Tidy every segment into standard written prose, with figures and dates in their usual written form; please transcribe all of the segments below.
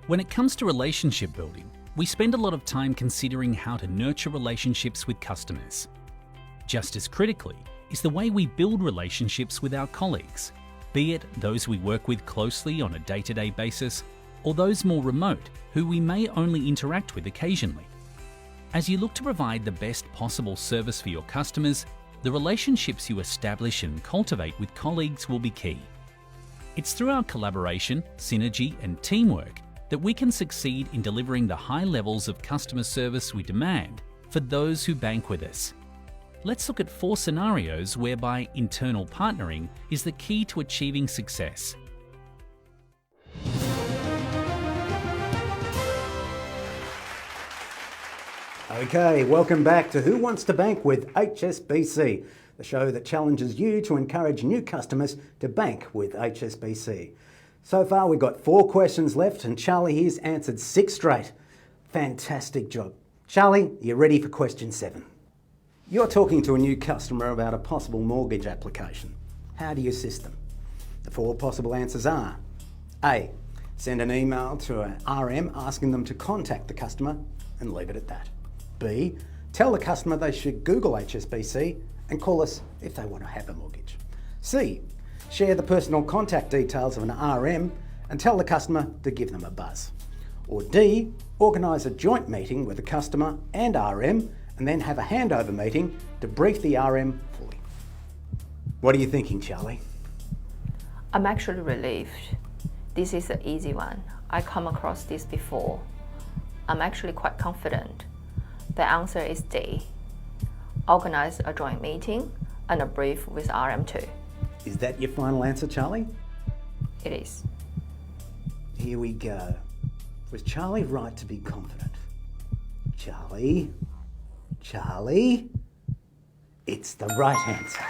When it comes to relationship building, we spend a lot of time considering how to nurture relationships with customers. Just as critically is the way we build relationships with our colleagues, be it those we work with closely on a day-to-day basis, or those more remote who we may only interact with occasionally. As you look to provide the best possible service for your customers, the relationships you establish and cultivate with colleagues will be key. It's through our collaboration, synergy, and teamwork that we can succeed in delivering the high levels of customer service we demand for those who bank with us. Let's look at 4 scenarios whereby internal partnering is the key to achieving success. Okay, welcome back to Who Wants to Bank with HSBC, the show that challenges you to encourage new customers to bank with HSBC. So far we've got 4 questions left and Charlie here's answered 6 straight. Fantastic job. Charlie, you're ready for question 7. You're talking to a new customer about a possible mortgage application. How do you assist them? The 4 possible answers are: A. Send an email to an RM asking them to contact the customer and leave it at that. B. Tell the customer they should Google HSBC and call us if they want to have a mortgage. C. Share the personal contact details of an RM and tell the customer to give them a buzz. Or D. Organise a joint meeting with the customer and RM and then have a handover meeting to brief the RM fully. What are you thinking, Charlie? I'm actually relieved. This is an easy one. I come across this before. I'm actually quite confident. The answer is D. Organize a joint meeting and a brief with RM too. Is that your final answer, Charlie? It is. Here we go. Was Charlie right to be confident? Charlie? It's the right answer.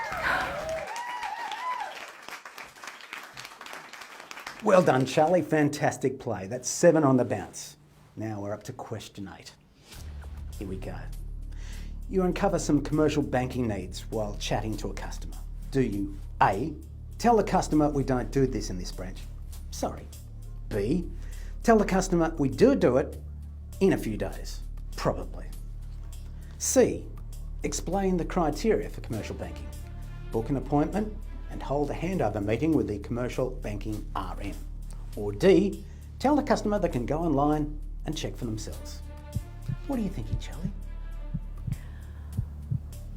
Well done, Charlie. Fantastic play. That's 7 on the bounce. Now we're up to question 8. Here we go. You uncover some commercial banking needs while chatting to a customer. Do you A. Tell the customer we don't do this in this branch? Sorry. B. Tell the customer we do it in a few days? Probably. C. Explain the criteria for commercial banking. Book an appointment and hold a handover meeting with the commercial banking RM. Or D. Tell the customer they can go online and check for themselves. What are you thinking, Charlie?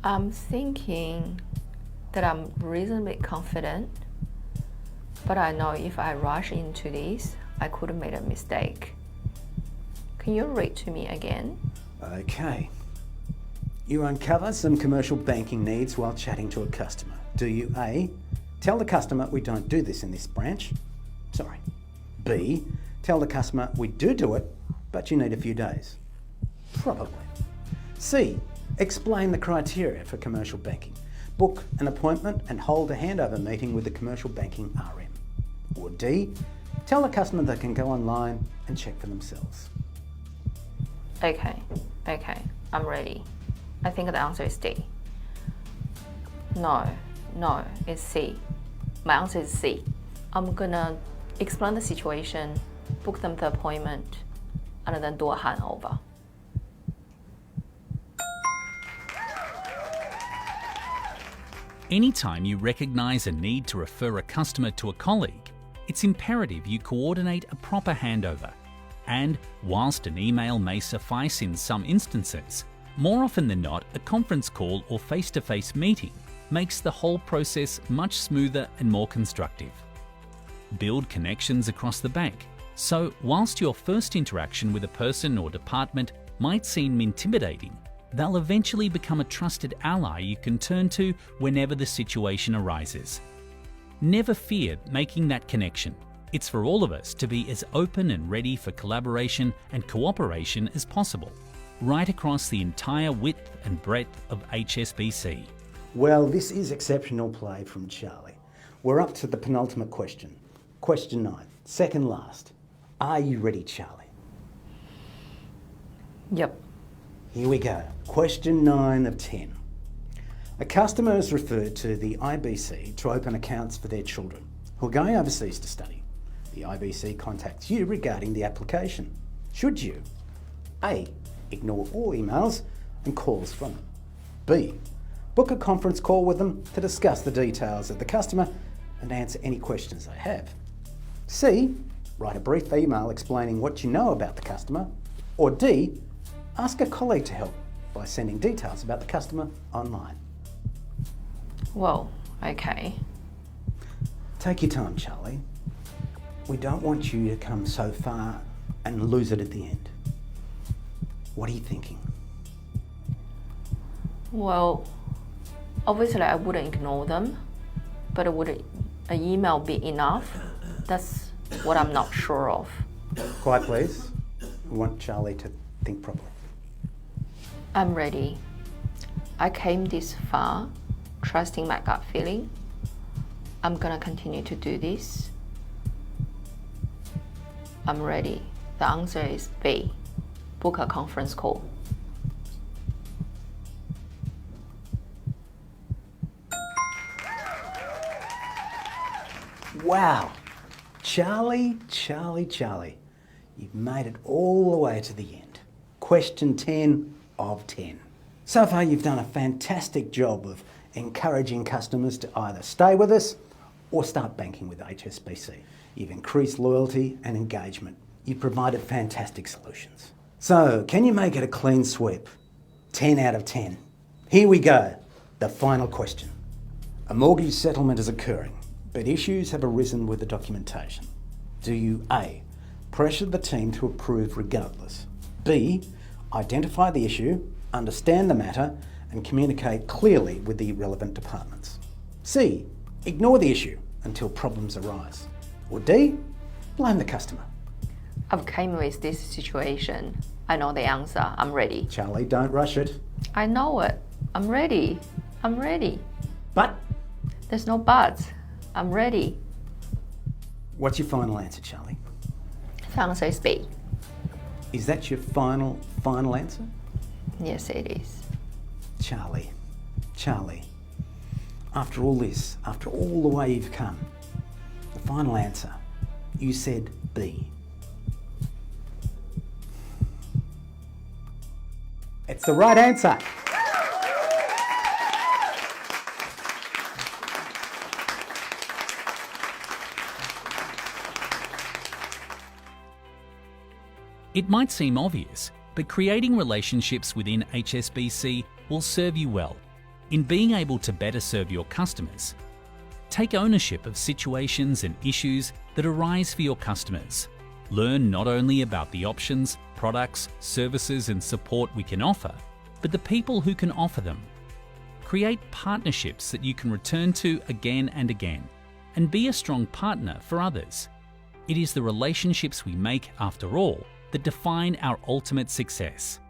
I'm thinking that I'm reasonably confident, but I know if I rush into this, I could have made a mistake. Can you read to me again? Okay. You uncover some commercial banking needs while chatting to a customer. Do you A. Tell the customer we don't do this in this branch? Sorry. B. Tell the customer we do it, but you need a few days? Probably. C. Explain the criteria for commercial banking. Book an appointment and hold a handover meeting with the commercial banking RM. Or D. Tell the customer they can go online and check for themselves. Okay, I'm ready. I think the answer is D. No, it's C. My answer is C. I'm gonna explain the situation, book them the appointment, and then do a handover. Anytime you recognise a need to refer a customer to a colleague, it's imperative you coordinate a proper handover. And whilst an email may suffice in some instances, more often than not, a conference call or face-to-face meeting makes the whole process much smoother and more constructive. Build connections across the bank, so whilst your first interaction with a person or department might seem intimidating, they'll eventually become a trusted ally you can turn to whenever the situation arises. Never fear making that connection. It's for all of us to be as open and ready for collaboration and cooperation as possible, right across the entire width and breadth of HSBC. Well, this is exceptional play from Charlie. We're up to the penultimate question. Question 9, second last. Are you ready, Charlie? Yep. Here we go. Question 9 of 10. A customer is referred to the IBC to open accounts for their children who are going overseas to study. The IBC contacts you regarding the application. Should you? A. Ignore all emails and calls from them. B. Book a conference call with them to discuss the details of the customer and answer any questions they have. C. Write a brief email explaining what you know about the customer. Or D. Ask a colleague to help by sending details about the customer online. Well, okay. Take your time, Charlie. We don't want you to come so far and lose it at the end. What are you thinking? Well, obviously I wouldn't ignore them, but would an email be enough? That's what I'm not sure of. Quiet, please. We want Charlie to think properly. I'm ready. I came this far, trusting my gut feeling. I'm gonna continue to do this. I'm ready. The answer is B. Book a conference call. Wow. Charlie. You've made it all the way to the end. Question 10 of 10. So far you've done a fantastic job of encouraging customers to either stay with us or start banking with HSBC. You've increased loyalty and engagement. You've provided fantastic solutions. So, can you make it a clean sweep? 10 out of 10. Here we go. The final question. A mortgage settlement is occurring, but issues have arisen with the documentation. Do you A. pressure the team to approve regardless? B. Identify the issue, understand the matter, and communicate clearly with the relevant departments? C. Ignore the issue until problems arise? Or D. Blame the customer? I've came with this situation. I know the answer. I'm ready. Charlie, don't rush it. I know it. I'm ready. But There's no buts. I'm ready. what's your final answer, Charlie? The answer is B. Is that your final answer? Yes, it is. Charlie, after all this, after all the way you've come, the final answer, you said B. It's the right answer. It might seem obvious, but creating relationships within HSBC will serve you well in being able to better serve your customers. Take ownership of situations and issues that arise for your customers. Learn not only about the options, products, services and support we can offer, but the people who can offer them. Create partnerships that you can return to again and again, and be a strong partner for others. It is the relationships we make, after all, that define our ultimate success.